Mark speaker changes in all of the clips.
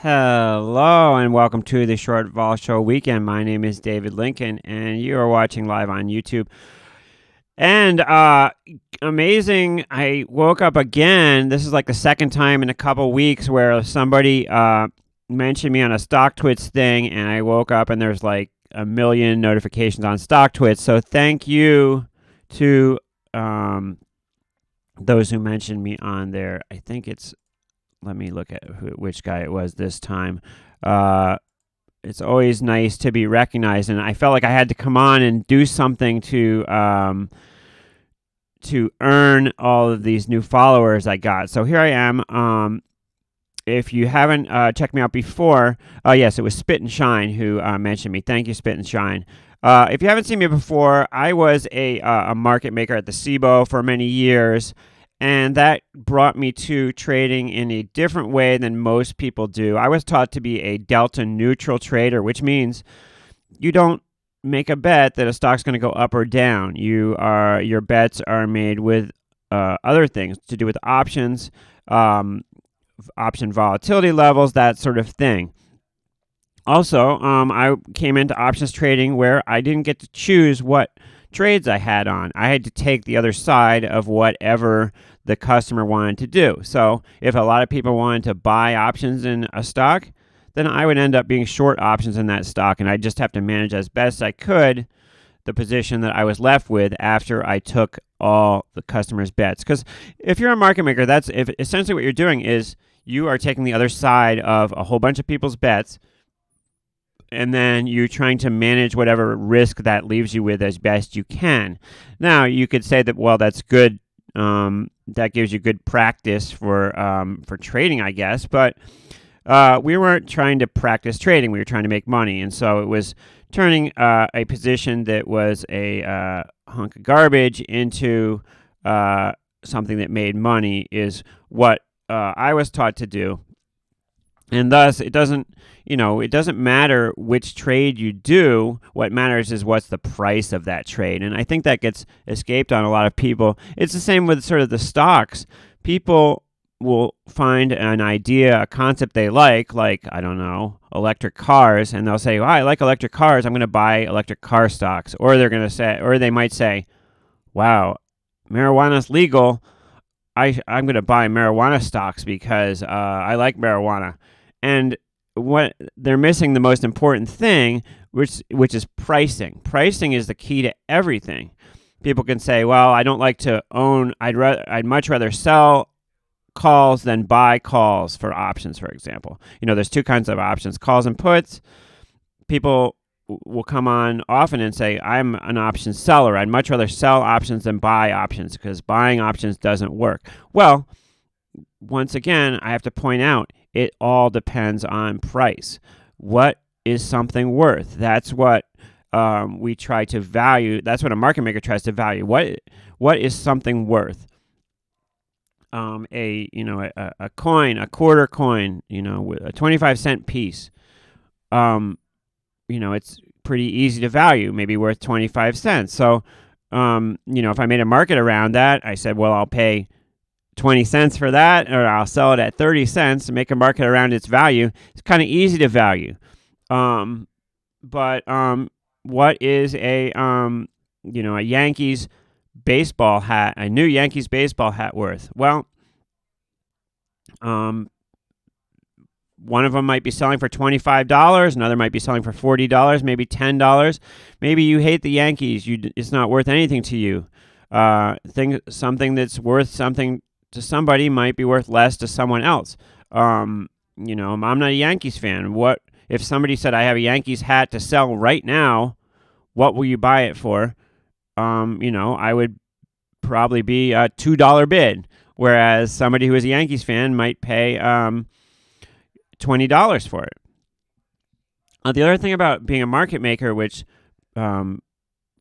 Speaker 1: Hello and welcome to the Short Vol Show weekend. My name is David Lincoln and you are watching live on YouTube. And amazing, I woke up again. This is like the second time in a couple weeks where somebody mentioned me on a StockTwits thing, and I woke up and there's like a million notifications on StockTwits. So thank you to those who mentioned me on there. I think it's, let me look at which guy it was this time. It's always nice to be recognized, and I felt like I had to come on and do something to earn all of these new followers I got. So here I am. If you haven't checked me out before, yes, it was Spit and Shine who mentioned me. Thank you, Spit and Shine. If you haven't seen me before, I was a market maker at the SIBO for many years. And that brought me to trading in a different way than most people do. I was taught to be a delta neutral trader, which means you don't make a bet that a stock's going to go up or down. Your bets are made with other things to do with options, option volatility levels, that sort of thing. Also, I came into options trading where I didn't get to choose what trades I had on. I had to take the other side of whatever the customer wanted to do. So if a lot of people wanted to buy options in a stock, then I would end up being short options in that stock, and I just have to manage as best I could the position that I was left with after I took all the customers' bets. Because if you're a market maker, that's essentially what you're doing is you are taking the other side of a whole bunch of people's bets, and then you're trying to manage whatever risk that leaves you with as best you can. Now, you could say that, well, that's good. That gives you good practice for trading, I guess. But we weren't trying to practice trading. We were trying to make money. And so it was turning a position that was a hunk of garbage into something that made money is what I was taught to do. And thus, it doesn't matter which trade you do. What matters is what's the price of that trade. And I think that gets escaped on a lot of people. It's the same with sort of the stocks. People will find an idea, a concept they like, I don't know, electric cars, and they'll say, "Oh, I like electric cars. I'm going to buy electric car stocks." Or they might say, "Wow, marijuana's legal. I'm going to buy marijuana stocks because I like marijuana." And what they're missing the most important thing, which is pricing. Pricing is the key to everything. People can say, "Well, I don't like to own. I'd much rather sell calls than buy calls for options," for example. There's two kinds of options: calls and puts. People will come on often and say, "I'm an option seller. I'd much rather sell options than buy options because buying options doesn't work." Well, once again, I have to point out, it all depends on price. What is something worth? That's what we try to value. That's what a market maker tries to value. What is something worth? a coin, a quarter coin, with a 25-cent piece. It's pretty easy to value, maybe worth 25 cents. So, if I made a market around that, I said, well, I'll pay 20 cents for that, or I'll sell it at 30 cents and make a market around its value. It's kind of easy to value. But what is a Yankees baseball hat, a new Yankees baseball hat worth? Well, one of them might be selling for $25. Another might be selling for $40, maybe $10. Maybe you hate the Yankees. It's not worth anything to you. Something that's worth something to somebody might be worth less to someone else. I'm not a Yankees fan. What if somebody said, I have a Yankees hat to sell right now? What will you buy it for? I would probably be a $2 bid, whereas somebody who is a Yankees fan might pay $20 for it. The other thing about being a market maker, which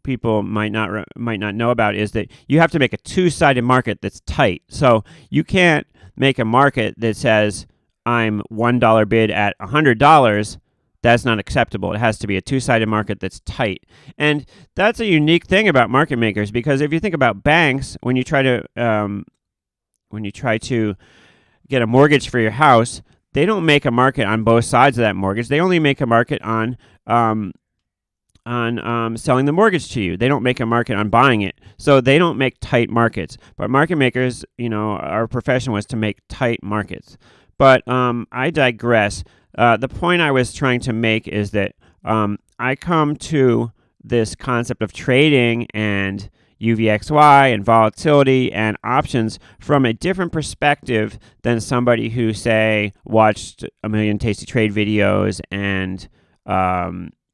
Speaker 1: people might not know about, is that you have to make a two-sided market that's tight. So you can't make a market that says I'm $1 bid at $100. That's not acceptable. It has to be a two-sided market that's tight. And that's a unique thing about market makers, because if you think about banks, when you try to get a mortgage for your house, they don't make a market on both sides of that mortgage. They only make a market on selling the mortgage to you. They don't make a market on buying it. So they don't make tight markets. But market makers, our profession was to make tight markets. But I digress. The point I was trying to make is that I come to this concept of trading and UVXY and volatility and options from a different perspective than somebody who, say, watched a million Tasty Trade videos and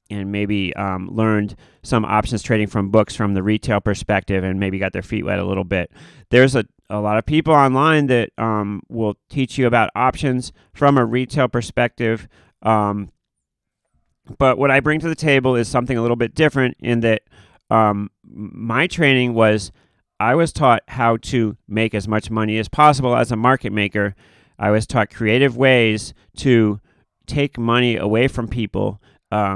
Speaker 1: maybe learned some options trading from books from the retail perspective and maybe got their feet wet a little bit. There's a lot of people online that will teach you about options from a retail perspective. But what I bring to the table is something a little bit different in that my training was, I was taught how to make as much money as possible as a market maker. I was taught creative ways to take money away from people. I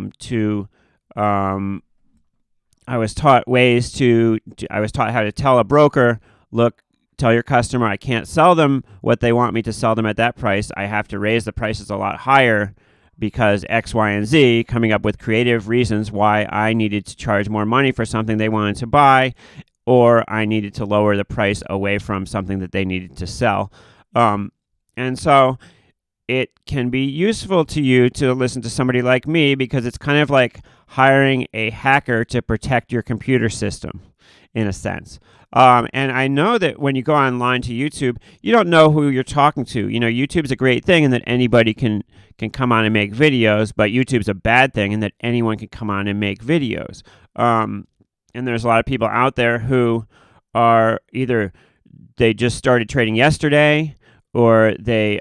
Speaker 1: was taught how to tell a broker, look, tell your customer I can't sell them what they want me to sell them at that price. I have to raise the prices a lot higher because X, Y, and Z, coming up with creative reasons why I needed to charge more money for something they wanted to buy, or I needed to lower the price away from something that they needed to sell. And so it can be useful to you to listen to somebody like me, because it's kind of like hiring a hacker to protect your computer system, in a sense. And I know that when you go online to YouTube, you don't know who you're talking to. YouTube's a great thing in that anybody can come on and make videos, but YouTube's a bad thing in that anyone can come on and make videos. And there's a lot of people out there who are either they just started trading yesterday, or they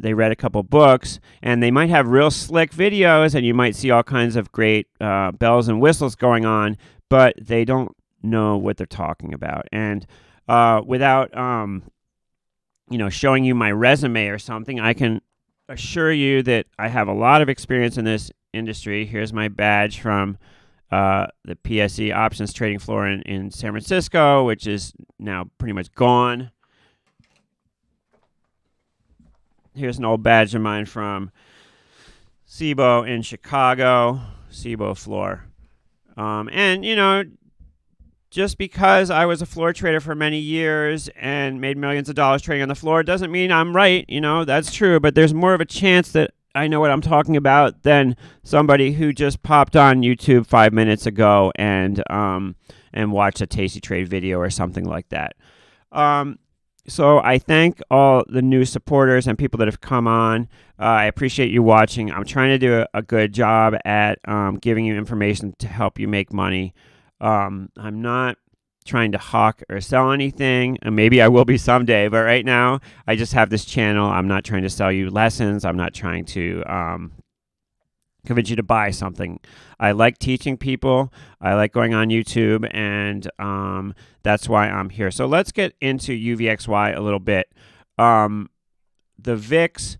Speaker 1: read a couple books, and they might have real slick videos, and you might see all kinds of great bells and whistles going on, but they don't know what they're talking about. And without showing you my resume or something, I can assure you that I have a lot of experience in this industry. Here's my badge from the PSE options trading floor in San Francisco, which is now pretty much gone. Here's an old badge of mine from SIBO in Chicago, SIBO floor. Just because I was a floor trader for many years and made millions of dollars trading on the floor doesn't mean I'm right. That's true, but there's more of a chance that I know what I'm talking about than somebody who just popped on YouTube 5 minutes ago and watched a Tasty Trade video or something like that. So I thank all the new supporters and people that have come on. I appreciate you watching. I'm trying to do a good job at giving you information to help you make money. I'm not trying to hawk or sell anything, and maybe I will be someday, but right now I just have this channel. I'm not trying to sell you lessons. I'm not trying to convince you to buy something. I like teaching people. I like going on YouTube, and that's why I'm here. So let's get into UVXY a little bit. The VIX,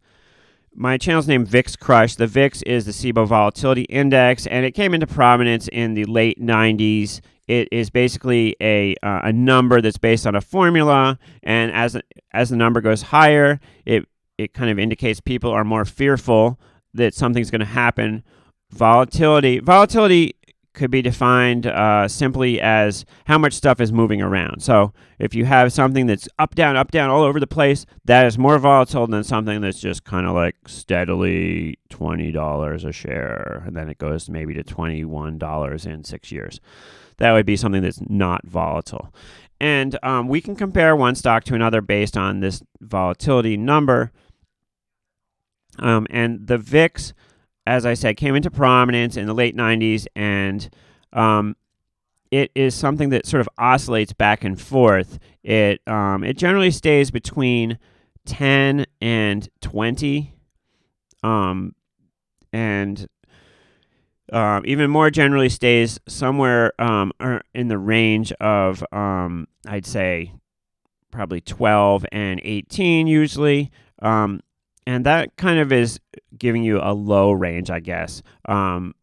Speaker 1: my channel's named VIX Crush. The VIX is the SIBO Volatility Index, and it came into prominence in the late 90s. It is basically a number that's based on a formula, and as the number goes higher, it kind of indicates people are more fearful that something's going to happen. Volatility could be defined simply as how much stuff is moving around. So if you have something that's up, down, all over the place, that is more volatile than something that's just kind of like steadily $20 a share, and then it goes maybe to $21 in 6 years. That would be something that's not volatile. And we can compare one stock to another based on this volatility number. And the VIX, as I said, came into prominence in the late 90s, and it is something that sort of oscillates back and forth. It generally stays between 10 and 20, and even more generally stays somewhere in the range of, I'd say, probably 12 and 18 usually. And that kind of is giving you a low range, I guess. The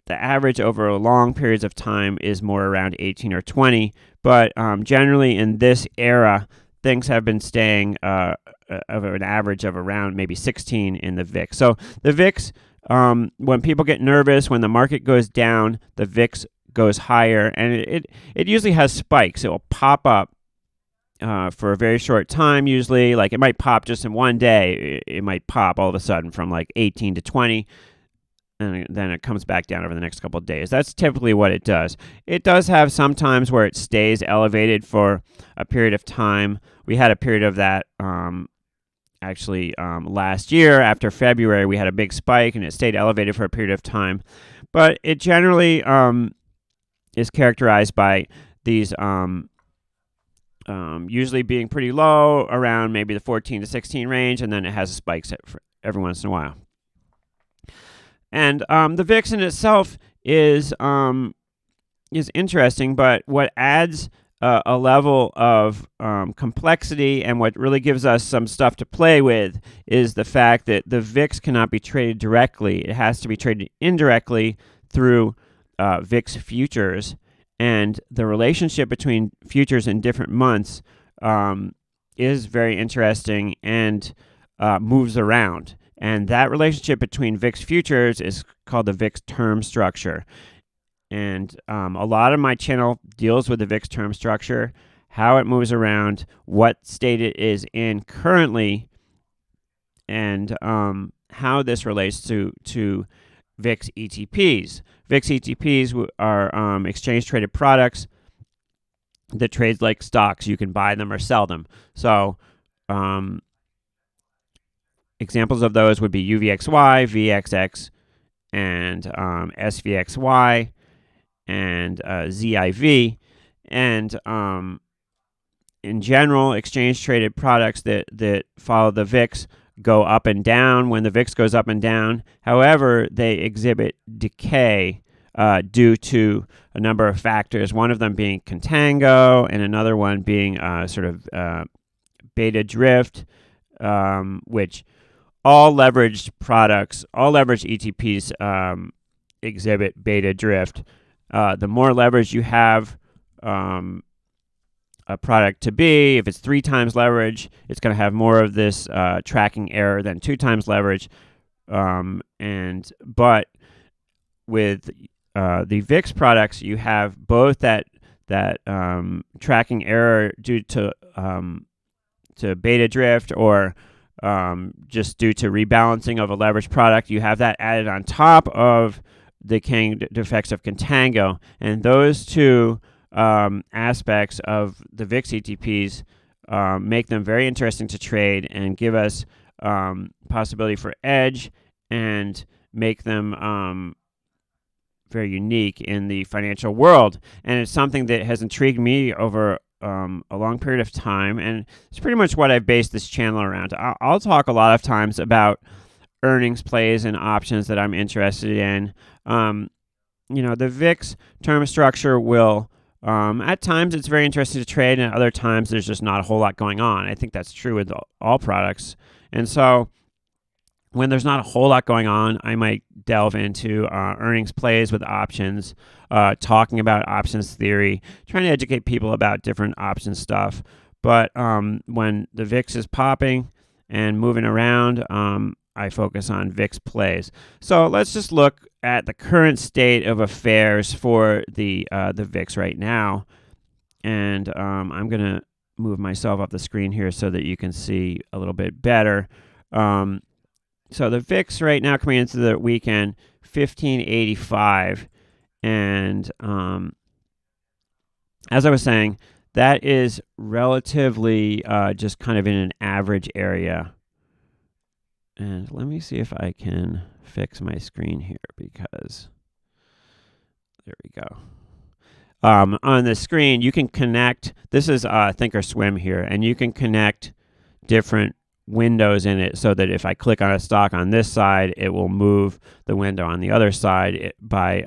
Speaker 1: average over long periods of time is more around 18 or 20, but generally in this era, things have been staying of an average of around maybe 16 in the VIX. So the VIX, when people get nervous, when the market goes down, the VIX goes higher, and it usually has spikes. It will pop up for a very short time, usually. Like, it might pop just in one day. It might pop all of a sudden from like 18 to 20, and then it comes back down over the next couple of days. That's typically what it does. It does have some times where it stays elevated for a period of time. We had a period of that actually last year. After February, we had a big spike, and it stayed elevated for a period of time. But it generally is characterized by these usually being pretty low, around maybe the 14 to 16 range, and then it has spikes every once in a while. And the VIX in itself is interesting, but what adds a level of complexity and what really gives us some stuff to play with is the fact that the VIX cannot be traded directly. It has to be traded indirectly through VIX futures. And the relationship between futures in different months is very interesting and moves around. And that relationship between VIX futures is called the VIX term structure. And a lot of my channel deals with the VIX term structure, how it moves around, what state it is in currently, and how this relates to VIX ETPs. VIX ETPs are exchange-traded products that trade like stocks. You can buy them or sell them. So examples of those would be UVXY, VXX, and SVXY, and ZIV. And in general, exchange-traded products that follow the VIX go up and down when the VIX goes up and down. However, they exhibit decay due to a number of factors, one of them being contango and another one being sort of beta drift, which all leveraged products, all leveraged ETPs exhibit beta drift. The more leverage you have a product to be, if it's 3 times leverage, it's going to have more of this tracking error than 2 times leverage. But with the VIX products, you have both that tracking error due to beta drift or just due to rebalancing of a leveraged product. You have that added on top of the decaying effects of contango, and those two aspects of the VIX ETPs make them very interesting to trade and give us possibility for edge and make them very unique in the financial world. And it's something that has intrigued me over a long period of time, and it's pretty much what I've based this channel around. I'll talk a lot of times about earnings plays and options that I'm interested in. The VIX term structure will, at times it's very interesting to trade, and at other times there's just not a whole lot going on. I think that's true with all products. And so when there's not a whole lot going on, I might delve into earnings plays with options, talking about options theory, trying to educate people about different option stuff. But when the VIX is popping and moving around, I focus on VIX plays. So let's just look at the current state of affairs for the VIX right now. And I'm going to move myself up the screen here so that you can see a little bit better. So the VIX right now coming into the weekend, 1585. And as I was saying, that is relatively just kind of in an average area. And let me see if I can fix my screen here, because there we go. On the screen, you can connect. This is Thinkorswim here, and you can connect different windows in it so that if I click on a stock on this side, it will move the window on the other side by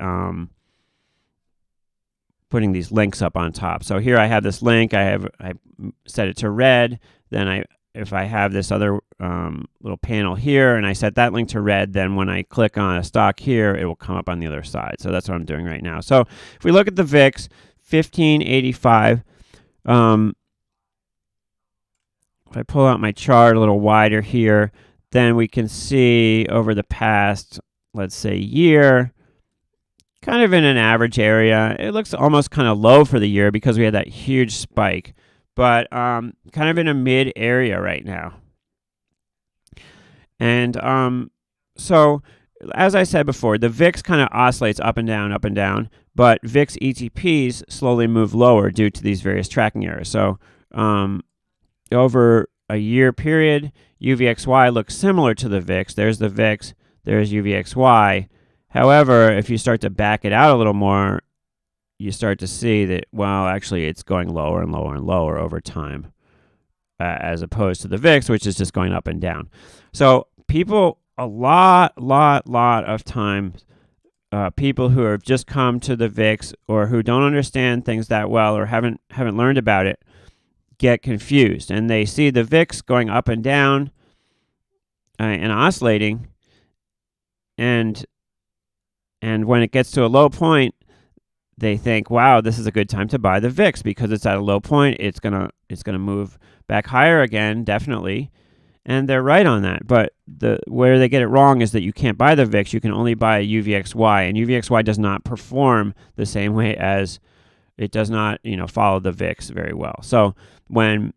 Speaker 1: putting these links up on top. So here I have this link. I set it to red. Then if I have this other little panel here and I set that link to red, then when I click on a stock here, it will come up on the other side. So that's what I'm doing right now. So if we look at the VIX, 1585, if I pull out my chart a little wider here, then we can see over the past, let's say, year, kind of in an average area. It looks almost kind of low for the year because we had that huge spike, but kind of in a mid area right now. And so, as I said before, the VIX kind of oscillates up and down, but VIX ETPs slowly move lower due to these various tracking errors. So over a year period, UVXY looks similar to the VIX. There's the VIX, there's UVXY. However, if you start to back it out a little more, you start to see that, well, actually it's going lower and lower and lower over time, as opposed to the VIX, which is just going up and down. So people, a lot of times, people who have just come to the VIX or who don't understand things that well or haven't learned about it get confused, and they see the VIX going up and down and oscillating, and when it gets to a low point, they think, wow, this is a good time to buy the VIX because it's at a low point. It's gonna move back higher again, definitely. And they're right on that. But where they get it wrong is that you can't buy the VIX. You can only buy a UVXY, and UVXY does not perform the same way as it does not, follow the VIX very well. So when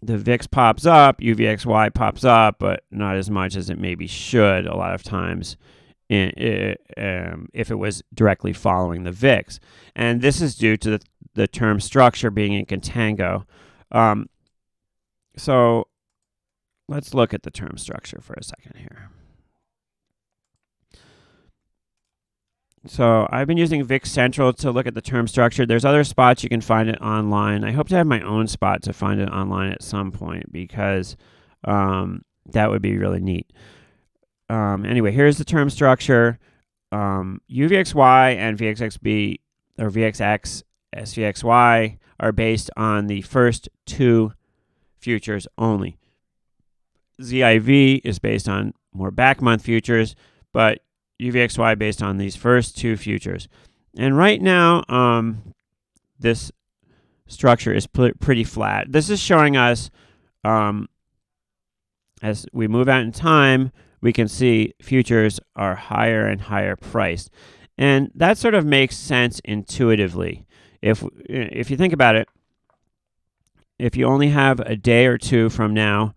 Speaker 1: the VIX pops up, UVXY pops up, but not as much as it maybe should a lot of times if it was directly following the VIX. And this is due to the term structure being in contango. So let's look at the term structure for a second here. So I've been using VIX Central to look at the term structure. There's other spots you can find it online. I hope to have my own spot to find it online at some point because that would be really neat. Anyway, here's the term structure. UVXY and VXXB or VXX, SVXY are based on the first two futures only. ZIV is based on more back month futures, but UVXY based on these first two futures. And right now, this structure is pretty flat. This is showing us, as we move out in time, we can see futures are higher and higher priced. And that sort of makes sense intuitively. If you think about it, if you only have a day or two from now,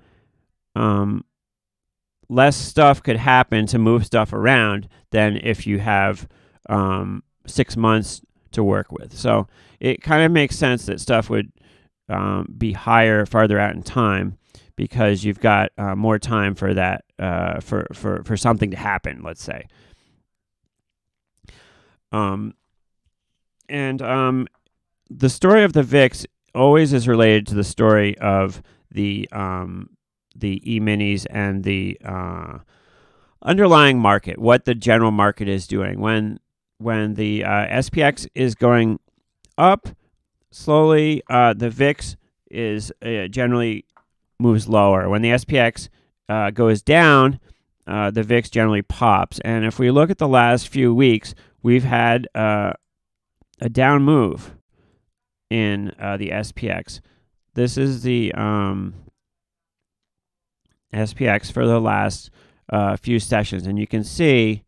Speaker 1: less stuff could happen to move stuff around than if you have 6 months to work with. So it kind of makes sense that stuff would be higher farther out in time because you've got more time for that, for something to happen, let's say. The story of the VIX always is related to the story of the E-minis and the underlying market, what the general market is doing. When the SPX is going up slowly, the VIX is generally moves lower. When the SPX goes down, the VIX generally pops. And if we look at the last few weeks, we've had a down move in the SPX. This is the SPX for the last few sessions, and you can see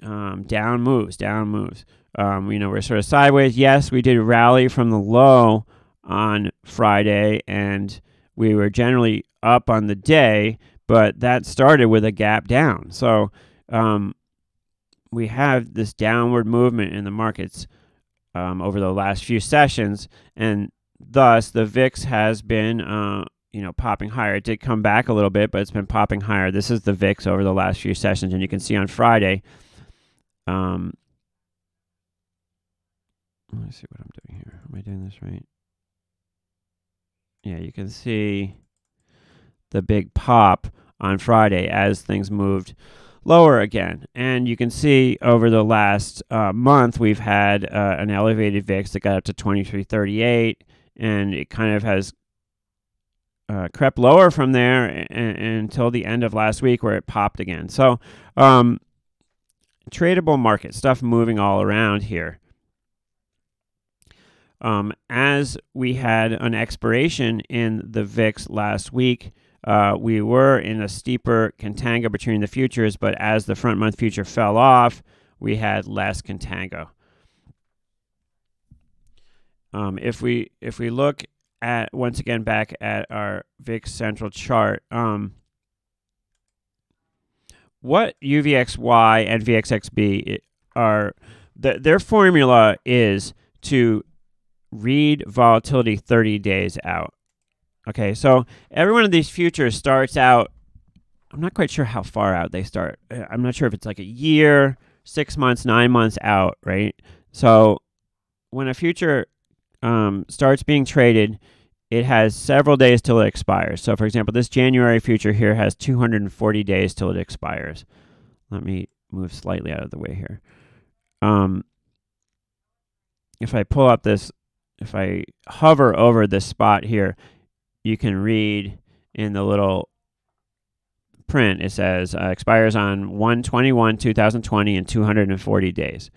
Speaker 1: down moves. We're sort of sideways. Yes, we did rally from the low on Friday, and we were generally up on the day, but that started with a gap down. So we have this downward movement in the markets over the last few sessions, and thus the VIX has been popping higher. It did come back a little bit, but it's been popping higher. This is the VIX over the last few sessions, and you can see on Friday. Let me see what I'm doing here. Am I doing this right? Yeah, you can see the big pop on Friday as things moved lower again. And you can see over the last month, we've had an elevated VIX that got up to 2338, and it kind of has crept lower from there until the end of last week, where it popped again. So tradable market, stuff moving all around here. As we had an expiration in the VIX last week, we were in a steeper contango between the futures, but as the front month future fell off, we had less contango. If we look at, once again, back at our VIX central chart, what UVXY and VXXB are, their formula is to read volatility 30 days out. Okay, so every one of these futures starts out, I'm not quite sure how far out they start. I'm not sure if it's like a year, 6 months, 9 months out, right? So when a future starts being traded, it has several days till it expires. So for example, this January future here has 240 days till it expires. Let me move slightly out of the way here. If I pull up this, if I hover over this spot here, you can read in the little print, it says expires on 1/21/2020 in 240 days.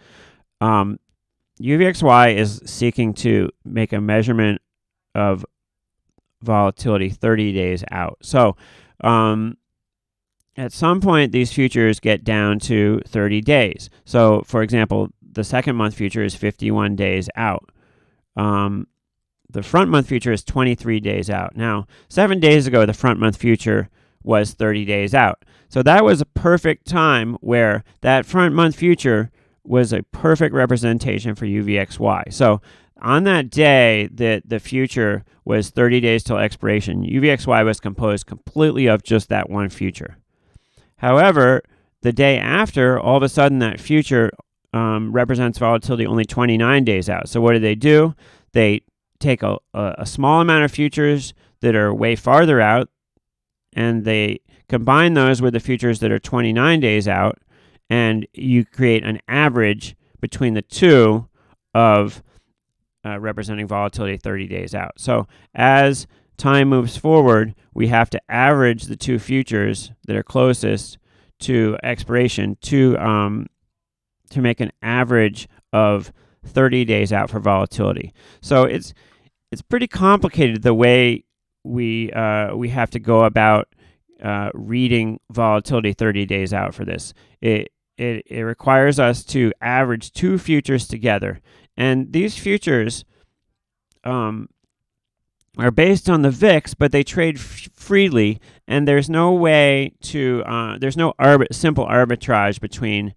Speaker 1: UVXY is seeking to make a measurement of volatility 30 days out. So at some point, these futures get down to 30 days. So for example, the second month future is 51 days out. The front month future is 23 days out. Now, 7 days ago, the front month future was 30 days out. So that was a perfect time where that front month future was a perfect representation for UVXY. So on that day that the future was 30 days till expiration, UVXY was composed completely of just that one future. However, the day after, all of a sudden that future represents volatility only 29 days out. So what do? They take a small amount of futures that are way farther out, and they combine those with the futures that are 29 days out, and you create an average between the two of representing volatility 30 days out. So as time moves forward, we have to average the two futures that are closest to expiration to make an average of 30 days out for volatility. So it's pretty complicated the way we have to go about reading volatility 30 days out for this. It requires us to average two futures together, and these futures are based on the VIX, but they trade freely, and there's no way to there's no simple arbitrage between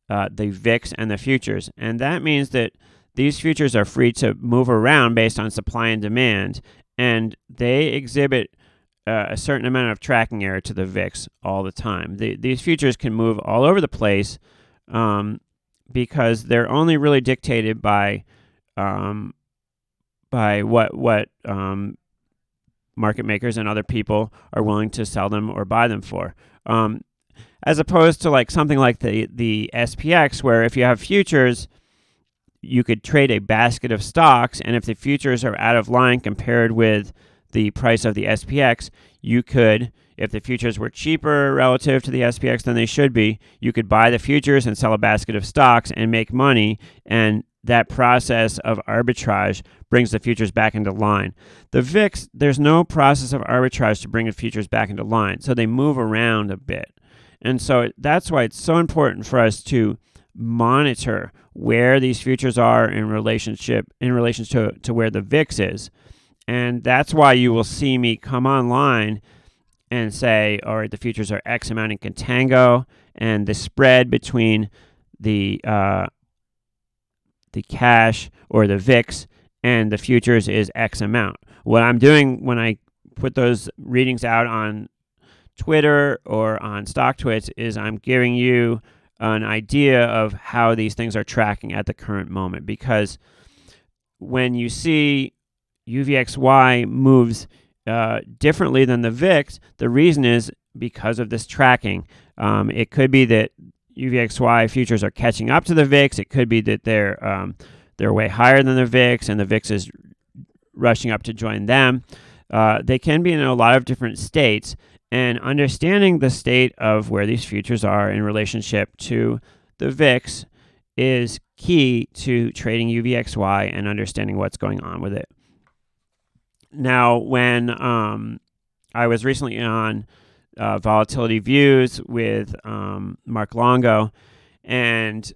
Speaker 1: the VIX and the futures, and that means that these futures are free to move around based on supply and demand, and they exhibit a certain amount of tracking error to the VIX all the time. These futures can move all over the place because they're only really dictated by what market makers and other people are willing to sell them or buy them for. as opposed to like something like the SPX, where if you have futures, you could trade a basket of stocks, and if the futures are out of line compared with the price of the SPX, you could, if the futures were cheaper relative to the SPX than they should be, you could buy the futures and sell a basket of stocks and make money, and that process of arbitrage brings the futures back into line. The VIX, there's no process of arbitrage to bring the futures back into line, so they move around a bit. And so that's why it's so important for us to monitor where these futures are in relation to where the VIX is. And that's why you will see me come online and say, all right, the futures are X amount in contango, and the spread between the cash or the VIX and the futures is X amount. What I'm doing when I put those readings out on Twitter or on StockTwits is I'm giving you an idea of how these things are tracking at the current moment, because when you see UVXY moves differently than the VIX, the reason is because of this tracking. It could be that UVXY futures are catching up to the VIX. It could be that they're way higher than the VIX, and the VIX is rushing up to join them. They can be in a lot of different states, and understanding the state of where these futures are in relationship to the VIX is key to trading UVXY and understanding what's going on with it. Now, when I was recently on Volatility Views with Mark Longo, and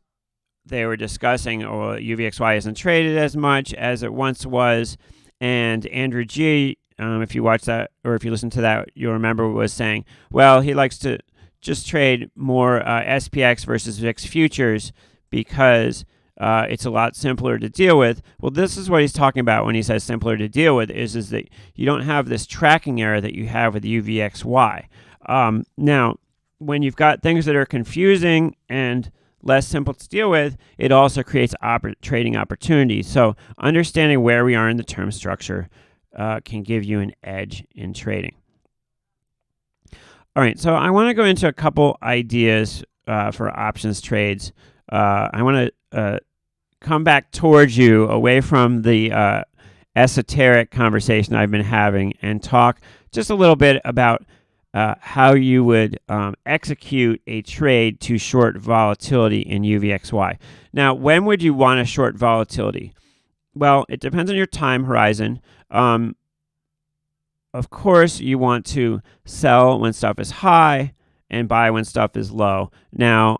Speaker 1: they were discussing, UVXY isn't traded as much as it once was, and Andrew G., if you watch that or if you listen to that, you'll remember was saying, well, he likes to just trade more SPX versus VIX futures because it's a lot simpler to deal with. Well, this is what he's talking about when he says simpler to deal with, is that you don't have this tracking error that you have with UVXY. Now, when you've got things that are confusing and less simple to deal with, it also creates trading opportunities. So understanding where we are in the term structure can give you an edge in trading. All right, so I want to go into a couple ideas for options trades. I want to come back towards you away from the esoteric conversation I've been having and talk just a little bit about how you would execute a trade to short volatility in UVXY. Now, when would you want to short volatility? Well, it depends on your time horizon. Of course, you want to sell when stuff is high and buy when stuff is low. Now,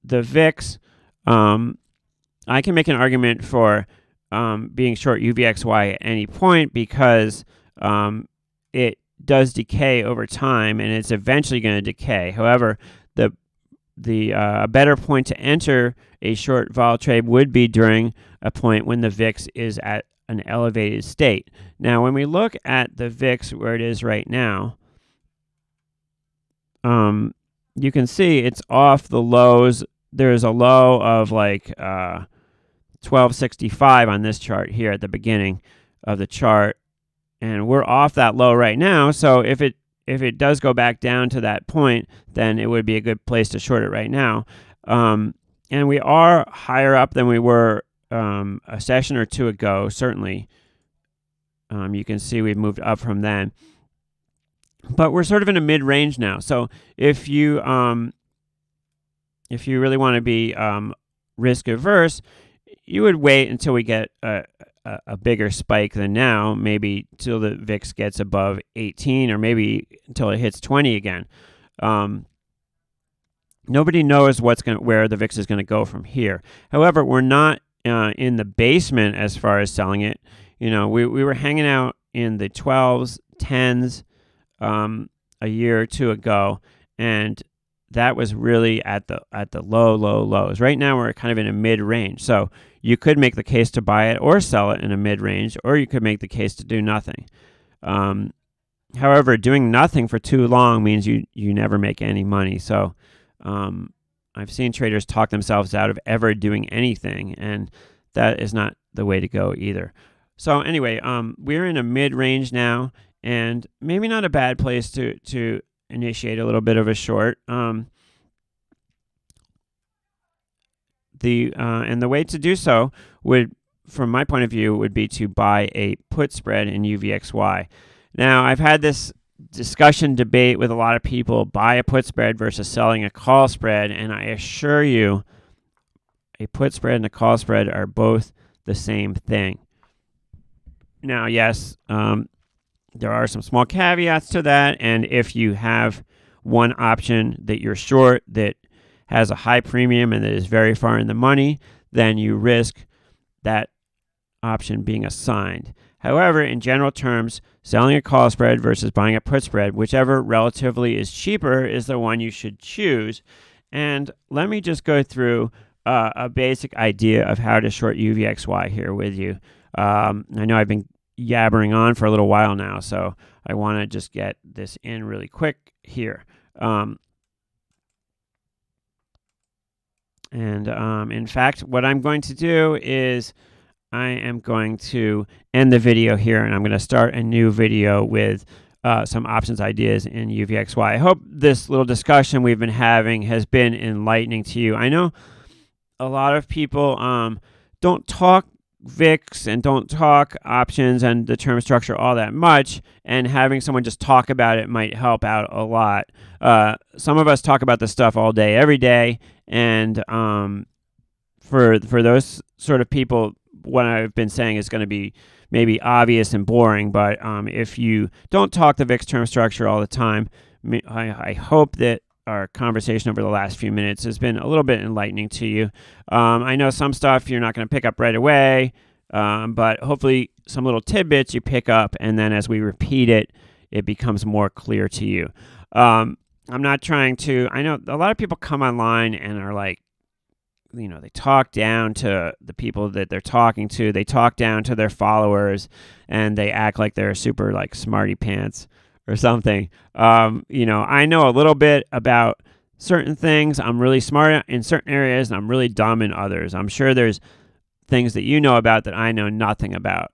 Speaker 1: the VIX, I can make an argument for being short UVXY at any point because it does decay over time and it's eventually going to decay. However, the better point to enter a short vol trade would be during a point when the VIX is at an elevated state. Now, when we look at the VIX where it is right now, you can see it's off the lows. There's a low of like 1265 on this chart here at the beginning of the chart, and we're off that low right now. So if it does go back down to that point, then it would be a good place to short it right now. And we are higher up than we were a session or two ago, certainly. You can see we've moved up from then. But we're sort of in a mid-range now. So if you really want to be risk averse, you would wait until we get a bigger spike than now, maybe till the VIX gets above 18 or maybe until it hits 20 again. Nobody knows where the VIX is going to go from here. However, we're not in the basement as far as selling it. You know, we were hanging out in the 12s, 10s a year or two ago, and that was really at the low lows. Right now we're kind of in a mid-range. So you could make the case to buy it or sell it in a mid-range, or you could make the case to do nothing. However, doing nothing for too long means you never make any money. So I've seen traders talk themselves out of ever doing anything, and that is not the way to go either. So anyway, we're in a mid-range now, and maybe not a bad place to initiate a little bit of a short. And the way to do so would, from my point of view, would be to buy a put spread in UVXY. Now, I've had this discussion debate with a lot of people, buy a put spread versus selling a call spread, and I assure you, a put spread and a call spread are both the same thing. Now, yes, there are some small caveats to that, and if you have one option that you're short that has a high premium and that is very far in the money, then you risk that option being assigned. However, in general terms, selling a call spread versus buying a put spread, whichever relatively is cheaper, is the one you should choose. And let me just go through a basic idea of how to short UVXY here with you. I know I've been yabbering on for a little while now, so I want to just get this in really quick here. In fact, what I'm going to do is I am going to end the video here, and I'm going to start a new video with some options ideas in UVXY. I hope this little discussion we've been having has been enlightening to you. I know a lot of people don't talk VIX and don't talk options and the term structure all that much, and having someone just talk about it might help out a lot. Some of us talk about this stuff all day, every day, and for those sort of people, what I've been saying is going to be maybe obvious and boring, but if you don't talk the VIX term structure all the time, I hope that our conversation over the last few minutes has been a little bit enlightening to you. I know some stuff you're not going to pick up right away, but hopefully some little tidbits you pick up, and then as we repeat it, it becomes more clear to you. I'm not trying to, I know a lot of people come online and are like, they talk down to the people that they're talking to. They talk down to their followers, and they act like they're super like smarty pants or something. I know a little bit about certain things. I'm really smart in certain areas, and I'm really dumb in others. I'm sure there's things that you know about that I know nothing about.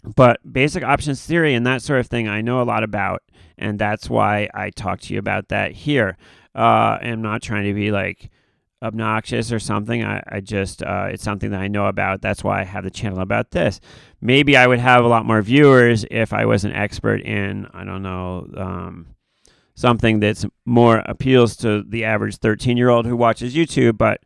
Speaker 1: But basic options theory and that sort of thing I know a lot about, and that's why I talk to you about that here. I'm not trying to be like obnoxious or something. I just it's something that I know about. That's why I have the channel about this. Maybe I would have a lot more viewers if I was an expert in, I don't know, something that's more appeals to the average 13-year-old who watches YouTube, but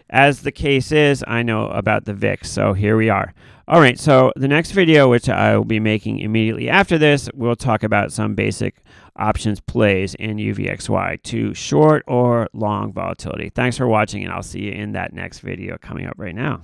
Speaker 1: as the case is, I know about the VIX, so here we are. All right, so the next video, which I will be making immediately after this, we'll talk about some basic options plays in UVXY to short or long volatility. Thanks for watching, and I'll see you in that next video coming up right now.